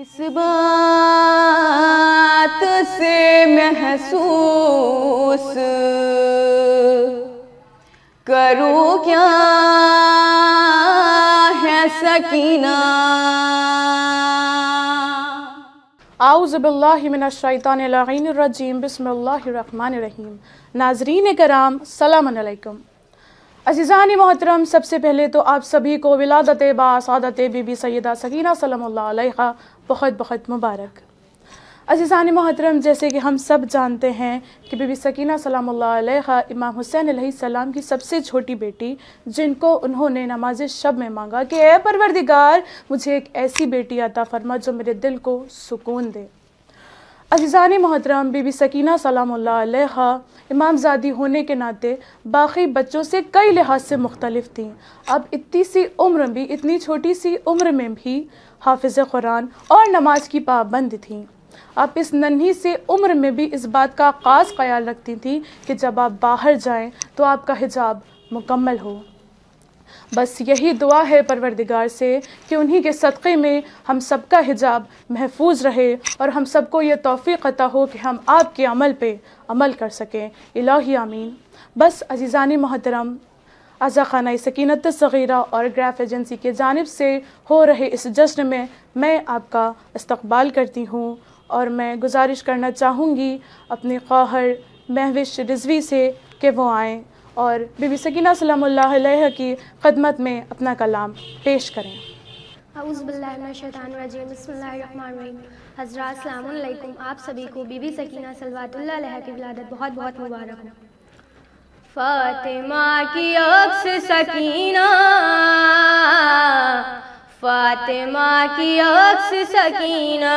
किस बात से महसूस करूँ क्या है सकीना। आऊज़ु बिल्लाहि मिनश शैतानिर रजीम बिस्मिल्लाहिर रहमानिर रहीम। नाज़रीन कराम सलामुन अलैकुम। अज़ीज़ान मोहतरम, सबसे पहले तो आप सभी को विलादत बासादत बीबी सैयदा सकीना सलामुल्लाह अलैहा बहुत बहुत मुबारक। अज़ीज़ान मोहतरम, जैसे कि हम सब जानते हैं कि बीबी सकीना सलामुल्लाह अलैहा इमाम हुसैन अलैहिस्सलाम की सबसे छोटी बेटी, जिनको उन्होंने नमाज शब में मांगा कि ए परवरदिगार मुझे एक ऐसी बेटी अता फरमा जो मेरे दिल को सुकून दे। अज़ीज़ान मोहतरम, बीबी सकीना सलामुल्लाह अलैहा इमामज़ादी होने के नाते बाकी बच्चों से कई लिहाज से मुख्तलिफ थीं। अब इतनी सी उम्र भी, इतनी छोटी सी उम्र में भी हाफिज़ कुरान और नमाज की पाबंद थीं। आप इस नन्ही से उम्र में भी इस बात का ख़ास ख्याल रखती थीं कि जब आप बाहर जाएं तो आपका हिजाब मुकम्मल हो। बस यही दुआ है परवरदिगार से कि उन्हीं के सदक़े में हम सबका हिजाब महफूज रहे और हम सबको ये तौफ़ीक़ अता हो कि हम आपके अमल पे अमल कर सकें। इलाही आमीन। बस अज़ीज़ानी मोहतरम, आज़ा खाना सकीनत सग़ीरा और ग्राफ एजेंसी के जानिब से हो रहे इस जश्न में मैं आपका इस्तक़बाल करती हूँ और मैं गुजारिश करना चाहूँगी अपनी ख़्वाहर महविश रिज़वी से कि वो आएँ और बीबी सकीना सलामुल्लाह अलैहा की खिदमत में अपना कलाम पेश करें। औज़ु बिल्लाहि मिनश शैतानिर रजीम बिस्मिल्लाहिर रहमानिर रहीम। हज़रात अस्सलामु अलैकुम। आप सभी को बीबी सकीना सल्लल्लाहु अलैहा की विलादत बहुत बहुत मुबारक हो। फ़ातिमा की अक्स सकीना, फ़ातिमा की अक्स सकीना,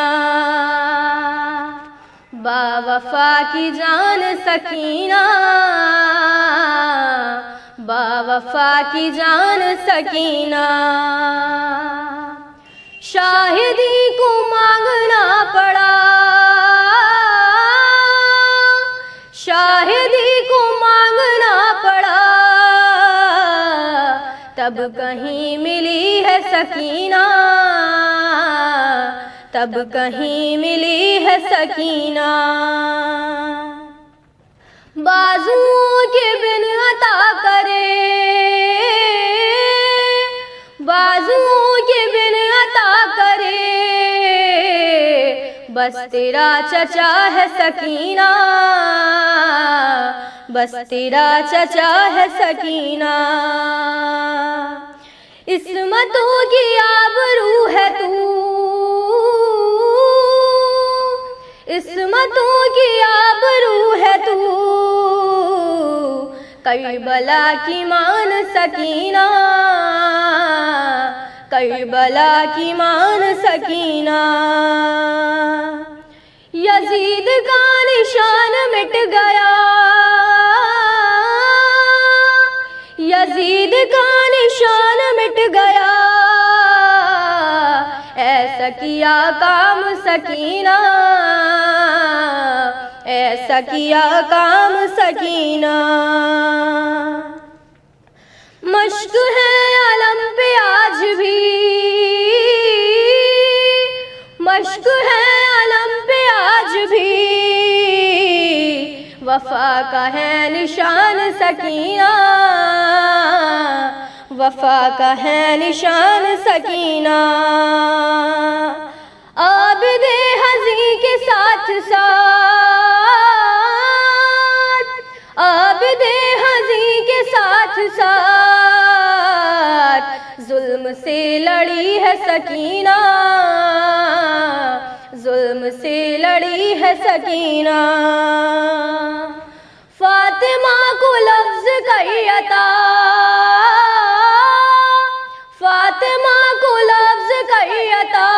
बावफ़ा की जान सकीना, बावफ़ा की जान सकीना। शाहिदी को मांगना पड़ा, शाहिदी को मांगना पड़ा, तब कहीं मिली है सकीना, तब कहीं मिली है सकीना। बाजुओं के बिन अता करे, बाजुओं के बिन अता करे, बस तेरा चचा है सकीना, बस तेरा चचा है सकीना। इस्मतों की आबरू है तू, इस्मतों की आबरू है तू, करबला की मान सकीना, करबला की मान सकीना। यजीद का निशान मिट गया, यजीद का निशान मिट गया, ऐसा किया काम सकीना, ऐसा किया काम सकीना। मश्क है अलम पे आज भी, मश्क है अलम पे आज भी, वफा का है निशान सकीना, वफा का है निशान सकीना। आबिदे हज़ी के साथ साथ, आबिदे हज़ी के साथ साथ, जुल्म से लड़ी है सकीना, जुल्म से लड़ी है सकीना। फ़ातिमा को लफ्ज़ कही अता, फ़ातिमा को लफ्ज़ कही अता,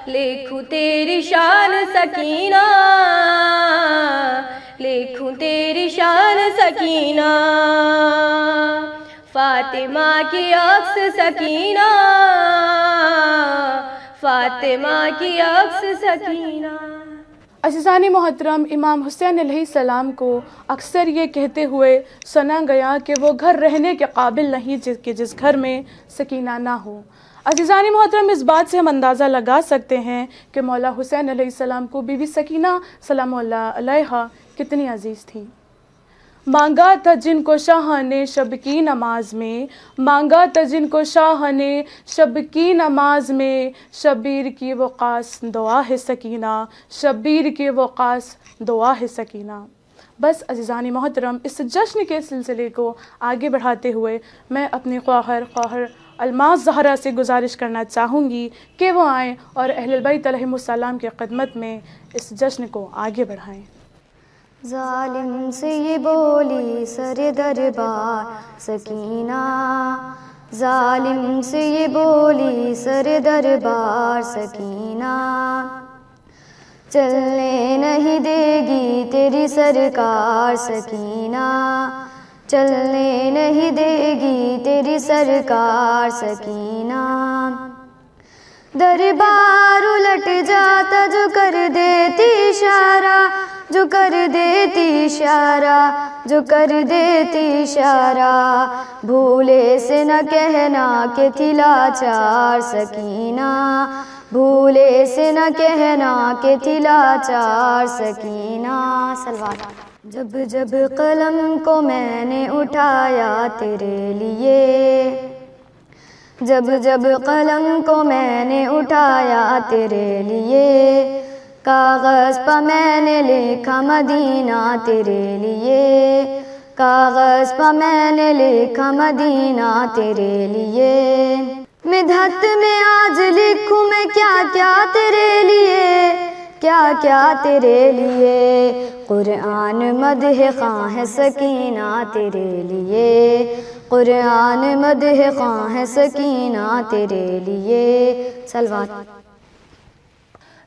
लिखूं तेरी शान सकीना, लिखूं तेरी शान सकीना। फ़ातिमा की अक्स सकीना, फ़ातिमा की अक्स सकीना। अज़ीज़ान मोहतरम, इमाम हुसैन अलैहिस्सलाम को अक्सर ये कहते हुए सुना गया कि वो घर रहने के काबिल नहीं कि जिस घर में सकीना ना हो। अज़ीज़ान मोहतरम, इस बात से हम अंदाज़ा लगा सकते हैं कि मौला हुसैन अलैहिस्सलाम को बीवी सकीना सलामुल्लाह अलैहा कितनी अजीज़ थी। मांगा था जिनको शाह ने शब की नमाज में, मांगा था जिनको शाह ने शब की नमाज में, शब्बीर की वो ख़ास दुआ है सकीना, शब्बीर की वो ख़ास दुआ है सकीना। बस अज़ीज़ान मोहतरम, इस जश्न के सिलसिले को आगे बढ़ाते हुए मैं अपनी ख्वाहर अलमास ज़हरा से गुजारिश करना चाहूँगी कि वो आएँ और अहले बैत अलैहिमुस्सलाम की खिदमत में इस जश्न को आगे बढ़ाएँ। जालिम से ये बोली सर दरबार सकीना, जालिम से ये बोली सर दरबार सकीना, चलने नहीं देगी तेरी सरकार सकीना, चलने नहीं देगी तेरी सरकार सकीना। दरबार उलट जाता जो कर देती इशारा, जो कर देती इशारा, जो कर देती इशारा, भूले से न कहना कि थी लाचार सकीना, भूले से न कहना कि थी लाचार सकीना। सलवात। जब जब कलम को मैंने उठाया तेरे लिए, जब जब कलम को मैंने उठाया तेरे लिए, कागज़ पर मैंने लिखा मदीना तेरे लिए, कागज़ पर मैंने लिखा मदीना तेरे लिए। मिदहत में आज लिखूं मैं क्या क्या तेरे लिए, क्या क्या तेरे लिए, कुरान मदह ख़ां है सकीना तेरे लिए, कुरान मदह ख़ां है सकीना तेरे लिए। सलवात।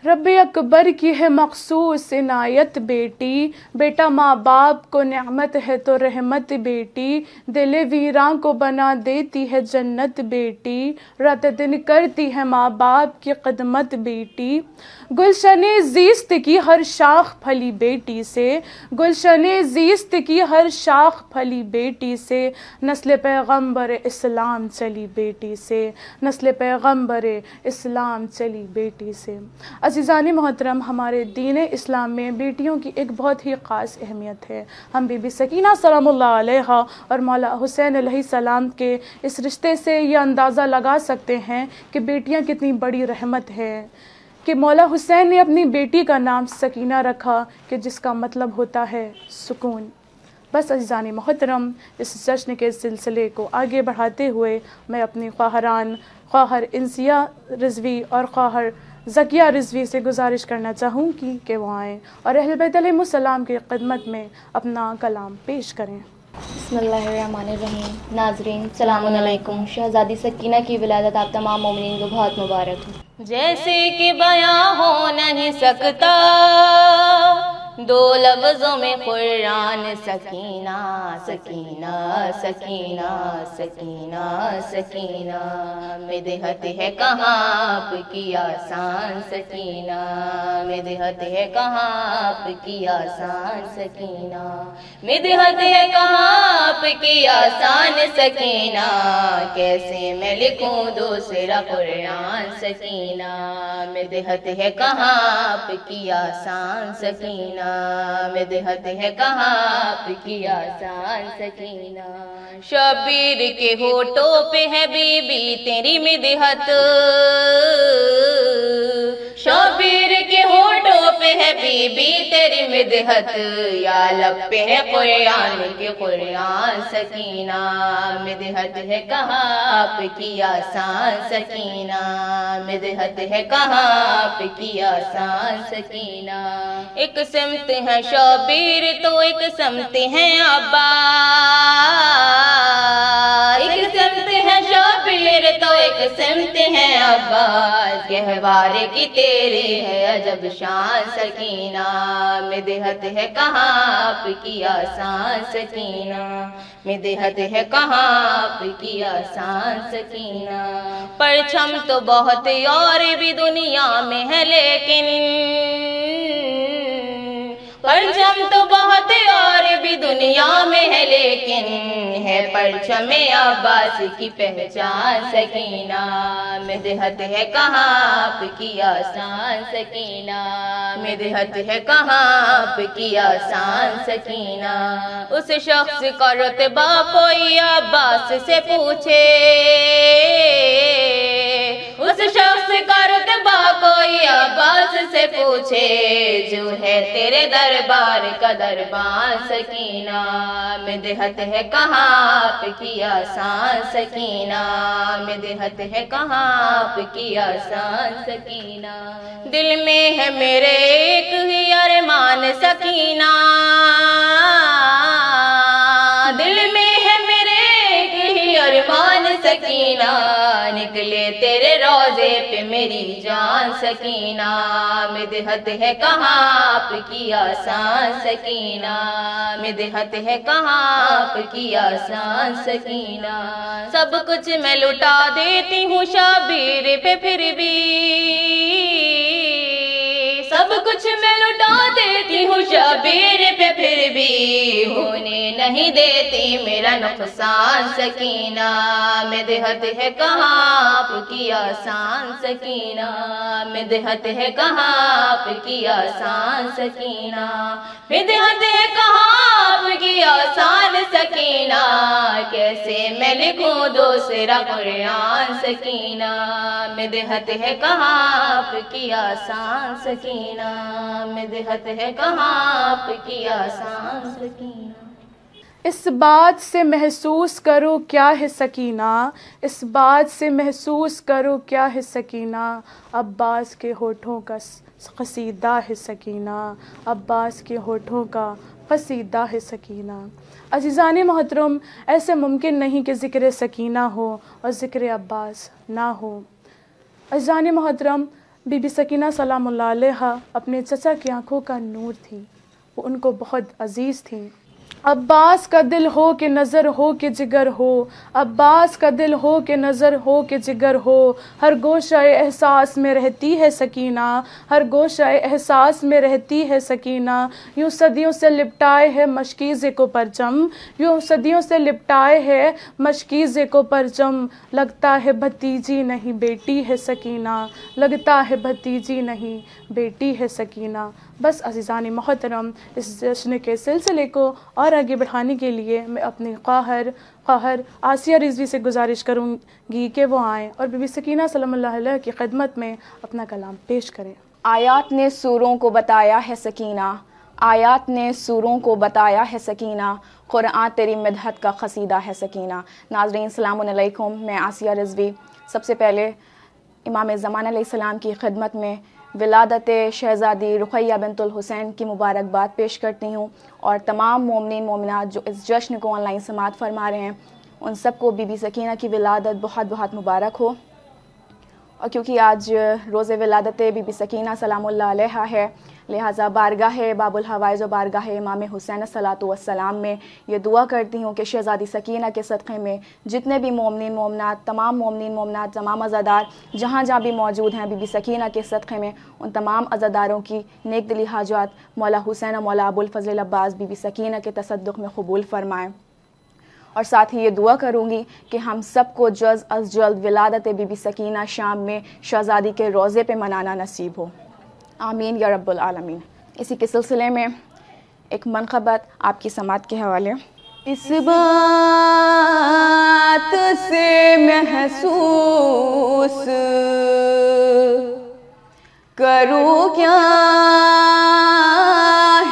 रब्बे अकबर की है मखसूस इनायत बेटी, बेटा माँ बाप को नेमत है तो रहमत बेटी, दिल वीरां को बना देती है जन्नत बेटी, रात दिन करती है माँ बाप की खिदमत बेटी। गुलशने ज़ीस्त की हर शाख फली बेटी से, गुलशने ज़ीस्त की हर शाख फली बेटी से, नस्ल पैगम्बर इस्लाम चली बेटी से, नस्ल पैगम्बर इस्लाम चली बेटी से। अज़ीज़ान मोहतरम, हमारे दीन इस्लाम में बेटियों की एक बहुत ही ख़ास अहमियत है। हम बीबी सकीना सलामुल्लाह अलैहा और मौला हुसैन अलैहिस्सलाम के इस रिश्ते से ये अंदाज़ा लगा सकते हैं कि बेटियां कितनी बड़ी रहमत है, कि मौला हुसैन ने अपनी बेटी का नाम सकीना रखा, कि जिसका मतलब होता है सुकून। बस अज़ीज़ान मोहतरम, इस जश्न के सिलसिले को आगे बढ़ाते हुए मैं अपनी ख्वाहर इंसिया रिज़वी और ख्वाहर ज़किया रिज़वी से गुजारिश करना चाहूँगी कि वो आएँ और अहले बैत अलैहिमुस्सलाम की खिदमत में अपना कलाम पेश करें। बिस्मिल्लाहिर्रहमानिर्रहीम। नाज़रीन सलामुन अलैकुम। शहज़ादी सकीना की विलादत आप तमाम मोमिनीन को बहुत मुबारक हो। जैसे कि बयां हो नहीं सकता दो लफ्ज़ों में कुरान सकीना सकीना सकीना सकीना सकीना, मिदहत है कहाँ आपकी आसान सकीना, मिदहत है कहाँ आपकी आसान सकीना, मिदहत है कहाँ आपकी आसान सकीना, कैसे मैं लिखूं दूसरा कुरान सकीना, मिदहत है कहाँ आपकी आसान सकीना, मिदहत है कहाँ आपकी आसान सकीना। शबीर के होठों पे है बीबी तेरी मिदहत, शबीर के होठों पे है बीबी तेरी मिदहत, या लब पे है कुरान के कुरान सकीना, मिदहत है कहाँ आपकी आसान सकीना, मिदहत है कहाँ आपकी आसान सकीना। एक समत है शबीर तो एक समत है अब्बा, एक समत है शबीर तो एक समत है अब्बा, गहवारे की तेरी है अजब शान सकीना, मिदहत है कहाँ आपकी आसान सकीना, मिदहत है कहाँ आपकी आसान सकीना। परचम तो बहुत और भी दुनिया में है लेकिन, परचम तो बहुत और भी पूरी दुनिया में है, लेकिन है परचमे अब्बास की पहचान सकीना। मिदहत है कहाँ आपकी आसान सकीना, मिदहत है कहाँ आपकी आसान सकीना। उस शख्स का रुतबा कोई अब्बास से पूछे, उस शख्स का रुतबा कोई अब्बास से पूछे, जो है तेरे दरबार का दरबार सकीना। मिदहत है कहाँ आपकी आसान सकीना, मिदहत है कहाँ आपकी आसान सकीना। दिल में है मेरे एक ही अरमान सकीना, दिल में है मेरे एक ही अरमान सकीना। निकले तेरे रोजे पे मेरी जान सकीना। मिदहत है कहाँ आपकी आसान सकीना, मिदहत है कहाँ आपकी आसान सकीना। सब कुछ मैं लुटा देती हूँ शबीर पे, फिर भी सब कुछ मैं लुटा देती हूँ शबीर पे, फिर भी होने नहीं देती मेरा नुकसान सकीना। मिदहत है कहाँ आपकी आसान सकीना, मिदहत है कहाँ आपकी आसान सकीना, मिदहत है कहाँ आपकी आसान सकीना। कैसे मैं लिखूं दूसरा कुरान सकीना, मिदहत है कहाँ आपकी आसान सकीना, मिदहत है कहाँ आपकी आसान सकीना। इस बात से महसूस करो क्या है सकीना, इस बात से महसूस करो क्या है सकीना। अब्बास के होठों का क़सीदा है सकीना, अब्बास के होठों का क़सीदा है सकीना। अज़ीज़ान मोहतरम, ऐसे मुमकिन नहीं कि ज़िक्र सकीना हो और ज़िक्र अब्बास ना हो। अज़ीज़ान मोहतरम, बीबी सकीना सलामुल्लाह अलैहा अपने चचा की आँखों का नूर थी, वो उनको बहुत अज़ीज़ थी। अब्बास का दिल हो कि नज़र हो कि जिगर हो, अब्बास का दिल हो कि नज़र हो कि जिगर हो। हर गोशाए एहसास में रहती है सकीना, हर गोशाए एहसास में रहती है सकीना। यूँ सदियों से लिपटाए है मशकीज़े को परचम, यूँ सदियों से लिपटाए है मशकीज़े को परचम। लगता है भतीजी नहीं बेटी है सकीना, लगता है भतीजी नहीं बेटी है सकीना। बस अज़ीज़ान मोहतरम, इस जश्न के सिलसिले को और आगे बढ़ाने के लिए मैं अपने क़ाहर आसिया रिज़वी से गुजारिश करूँगी कि वो आएँ और बीबी सकीना सलामुल्लाह अलैहा की खिदमत में अपना कलाम पेश करें। आयात ने सूरों को बताया है सकीना, आयात ने सूरों को बताया है सकीना। क़ुरआन तेरी मिदहत का क़सीदा है सकीना। नाज़रीन अस्सलामु अलैकुम, मैं आसिया रिज़वी सबसे पहले इमाम ज़मान अलैहिस्सलाम की खिदमत में विलादत शहज़ादी रुक़ैया बिन्तुल हुसैन की मुबारकबाद पेश करती हूँ और तमाम मोमिनीन मोमिनात जो इस जश्न को ऑनलाइन समाअत फरमा रहे हैं उन सबको बीबी सकीना की विलादत बहुत बहुत मुबारक हो। और क्योंकि आज रोज़े विलादत बीबी सकीना सलामुल्लाह अलैहा है, लिहाजा बारगाह बाबुल हवाइज़ व बारगाह इमाम हुसैन सलातो वस्सलाम में ये दुआ करती हूँ कि शहज़ादी सकीना के सदक़े में जितने भी मोमिनीन मोमिनात, तमाम मोमिनीन मोमिनात, तमाम अज़ादार जहाँ जहाँ भी मौजूद हैं, बीबी सकीना के सदक़े में उन तमाम अज़ादारों की नेक दिली हाजात मौला हुसैन और मौला अबुल फ़ज़ल अब्बास बीबी सकीना के तसद्दुक़ में कबूल फ़रमाएँ। और साथ ही ये दुआ करूँगी कि हम सबको जल्द अज़ जल्द विलादत बीबी सकीना शाम में शहज़ादी के रोज़े पे मनाना नसीब हो, आमीन या रब्बुल आलमीन। इसी के सिलसिले में एक मनक़बत आपकी समात के हवाले। इस बात से महसूस करूँ क्या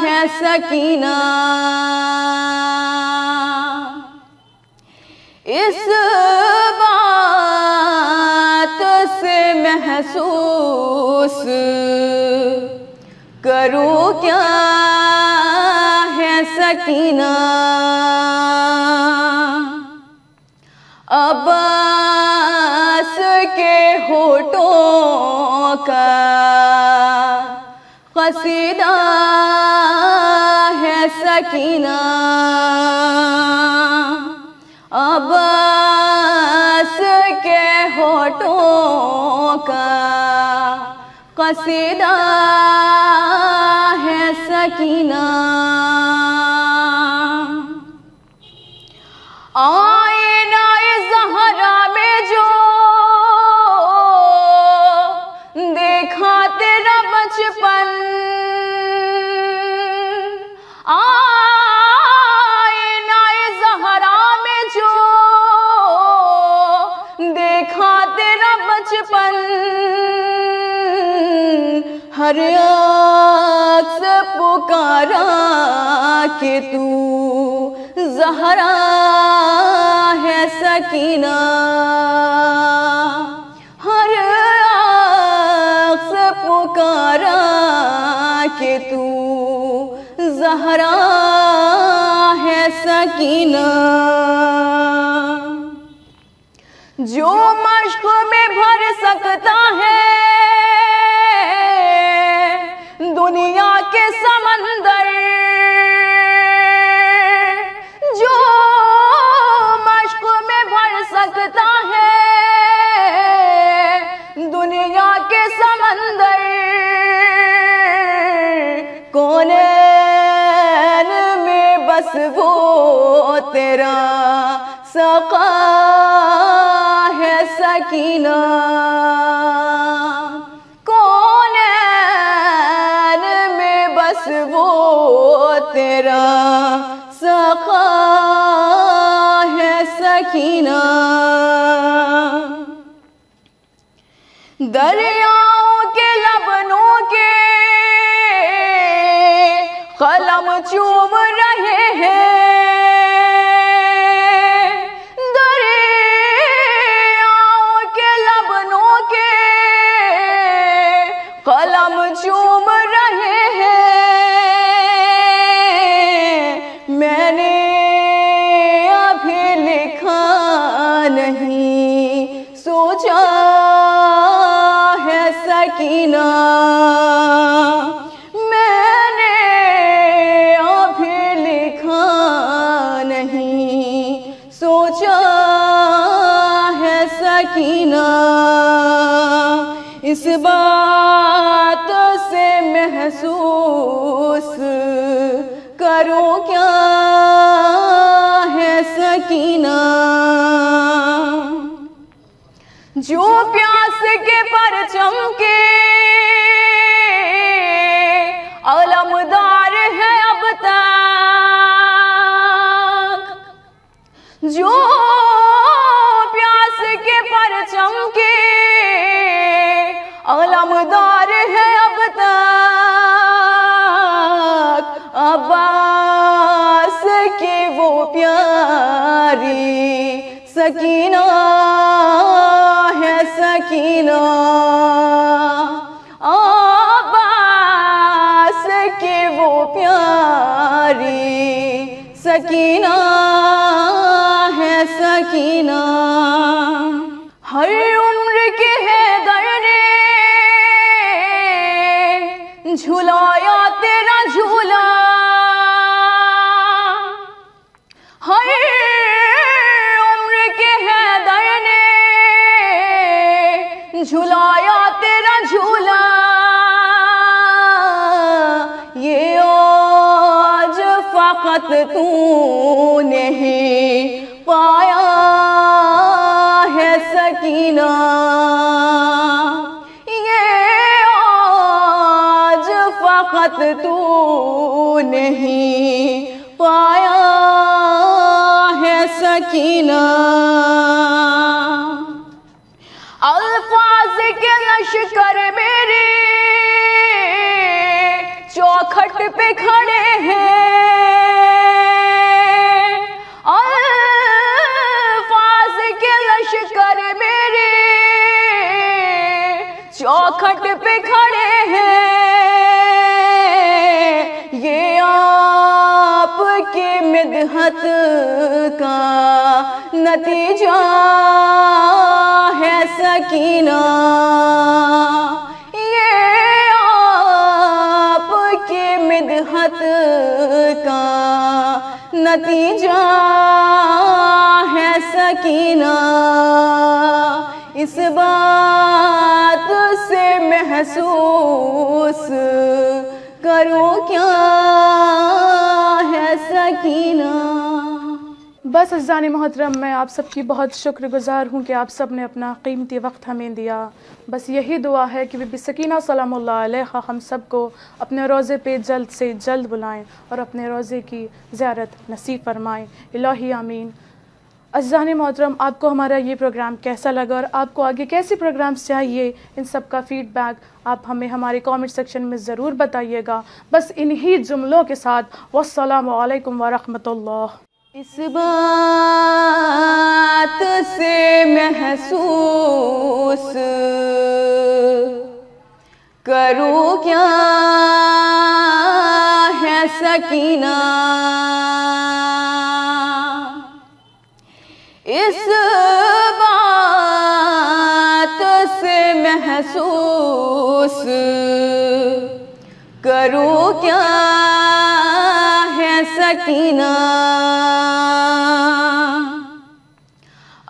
है सकीना, इस बात से महसूस करूँ क्या है सकीना। अब्बास के होठों का क़सीदा है सकीना, अब्बास के होठों का क़सीदा है सकीना। आईना ज़हरा में जो देखा तेरा बचपन, आईना ज़हरा में जो देखा तेरा बचपन, हर आँख से पुकारा कि तू ज़हरा है सकीना, हर आँख से पुकारा कि तू ज़हरा है सकीना। जो मश्क में भर सकता है दुनिया के समंदर, जो मश्क में भर सकता है दुनिया के समंदर, कौनैन में बस वो तेरा सक़ा है सकीना, कौनैन में बस वो तेरा सक़ा है सकीना। दरियाओं के लबनों के कलम चूम रहे हैं, दरियाओं के लबनों के कलम चूम रहे हैं। मैंने अभी लिखा नहीं सोचा है सकीना, मैंने अभी लिखा नहीं सोचा है सकीना। इस बात से महसूस करो क्या है सकीना, जो प्यास के परचम के अलमदार है अब तक, जो प्यास के परचम के अलमदार है अब तक, अब्बास की वो प्यारी सकीना है सकीना, अब्बास की वो प्यारी सकीना है सकीना। हर उम्र के हैदर ने झुलाया तेरा झूला, हर उम्र के हैदर ने झुलाया तेरा झूला। ये आज फकत तूने ही पाया है सकीना, ये आज फकत तूने ही पाया है सकीना। अल्फाज के लश्कर मेरे चौखट पे खड़े हैं, अल्फाज के लश्कर मेरे चौखट पे खड़े हैं। ये आपके मिदहत का नतीजा है सकीना, ये आपके मिदहत का नतीजा है सकीना। इस बात से महसूस करो क्या है सकीना। बस अज़ीज़ान मोहतरम, मैं आप सबकी बहुत शुक्रगुज़ार हूँ कि आप सब ने अपना कीमती वक्त हमें दिया। बस यही दुआ है कि बीबी सकीना सलामुल्लाह अलैहा हम सब को अपने रोज़े पे जल्द से जल्द बुलाएं और अपने रोज़े की ज़ियारत नसीब फरमाएं। इलाही आमीन। अज़ीज़ान मोहतरम, आपको हमारा ये प्रोग्राम कैसा लगा और आपको आगे कैसे प्रोग्राम्स चाहिए, इन सब का फ़ीडबैक आप हमें हमारे कमेंट सेक्शन में ज़रूर बताइएगा। बस इन्हीं जुमलों के साथ वस्सलामु अलैकुम वरहमतुल्लाह। इस बात से महसूस करूं क्या है सकीना, इस बात से महसूस करूं क्या है सकीना,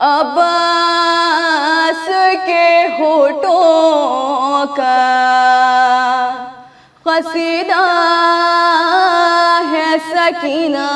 अब्बास के होठों का क़सीदा है सकीना।